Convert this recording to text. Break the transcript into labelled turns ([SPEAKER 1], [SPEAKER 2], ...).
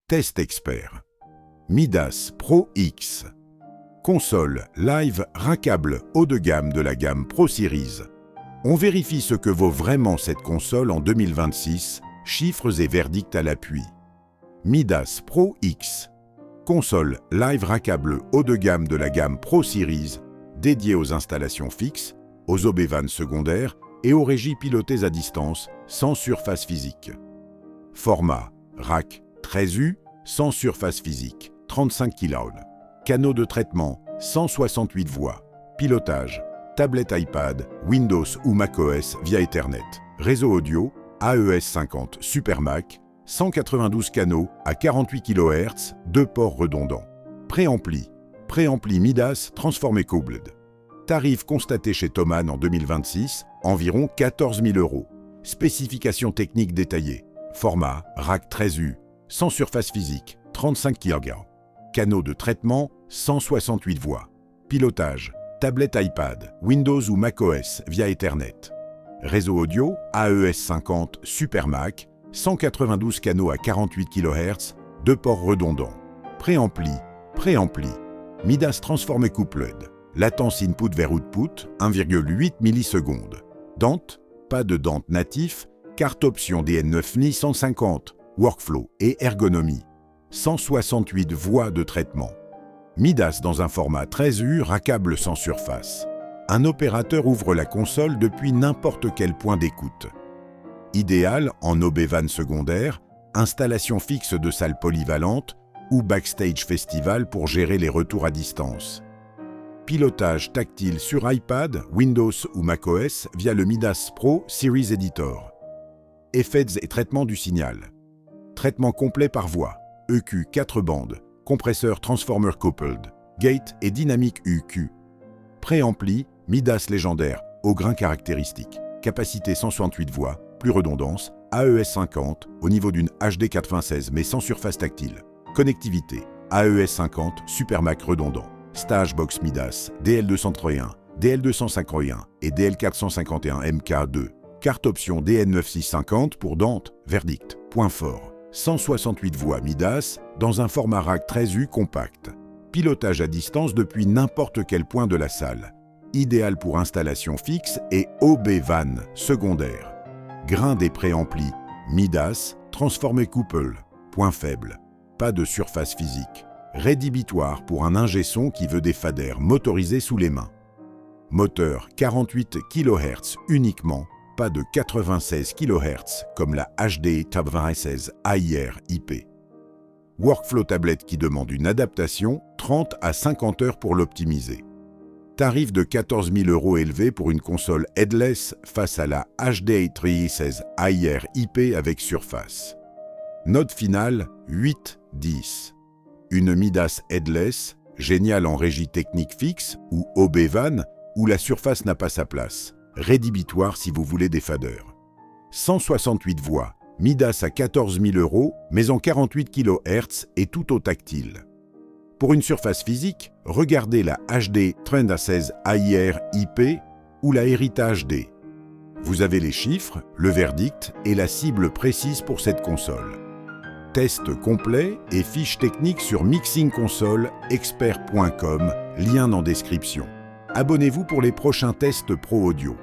[SPEAKER 1] Test expert. Midas Pro X. Console live rackable haut de gamme de la gamme Pro Series. On vérifie ce que vaut vraiment cette console en 2026, chiffres et verdicts à l'appui. Midas Pro X. Console live rackable haut de gamme de la gamme Pro Series, dédiée aux installations fixes, aux OB-Van secondaires et aux régies pilotées à distance, sans surface physique. Format rack 13U, sans surface physique, 35 kJ. Canaux de traitement, 168 voix. Pilotage, tablette iPad, Windows ou macOS via Ethernet. Réseau audio, AES50 SuperMac, 192 canaux à 48 kHz, 2 ports redondants. Préampli Midas Transformer Coupled. Tarif constaté chez Thomann en 2026, environ 14 000 €. Spécifications techniques détaillées. Format rack 13U, sans surface physique, 35 kJ. Canaux de traitement, 168 voix. Pilotage, tablette iPad, Windows ou macOS via Ethernet. Réseau audio, AES50 SuperMac, 192 canaux à 48 kHz, 2 ports redondants. Préampli Midas Transformer Coupled. Latence input vers output, 1,8 millisecondes. Dante, pas de Dante natif, carte option DN9 150, workflow et ergonomie. 168 voies de traitement. Midas dans un format 13U rackable sans surface. Un opérateur ouvre la console depuis n'importe quel point d'écoute. Idéal en OB-Van secondaire, installation fixe de salle polyvalente ou backstage festival pour gérer les retours à distance. Pilotage tactile sur iPad, Windows ou macOS via le Midas Pro Series Editor. Effets et traitement du signal. Traitement complet par voix. EQ 4 bandes. Compresseur Transformer Coupled. Gate et dynamique UQ. Préampli, Midas légendaire, au grain caractéristique. Capacité 168 voix, plus redondance, AES50 au niveau d'une HD 96 mais sans surface tactile. Connectivité, AES50 SuperMac redondant. Stage Box Midas, DL231, DL251 et DL451 MK2. Carte option DN9650 pour Dante, verdict. Point fort, 168 voix Midas dans un format rack 13U compact. Pilotage à distance depuis n'importe quel point de la salle. Idéal pour installation fixe et OB-Van secondaire. Grain des préamplis, Midas, Transformer Couple. Point faible, pas de surface physique. Rédhibitoire pour un ingé son qui veut des faders motorisés sous les mains. Moteur 48 kHz uniquement, pas de 96 kHz comme la HD Tab 26 AIR IP. Workflow tablette qui demande une adaptation, 30 à 50 heures pour l'optimiser. Tarif de 14 000 € élevé pour une console headless face à la HD 316 AIR IP avec surface. Note finale 8-10. Une Midas headless, géniale en régie technique fixe ou OB-Van, où la surface n'a pas sa place. Rédhibitoire si vous voulez des faders. 168 voix, Midas à 14 000 €, mais en 48 kHz et tout au tactile. Pour une surface physique, regardez la HD 316 AIR IP ou la Heritage D. Vous avez les chiffres, le verdict et la cible précise pour cette console. Test complet et fiche technique sur mixingconsoleexpert.com, lien en description. Abonnez-vous pour les prochains tests pro audio.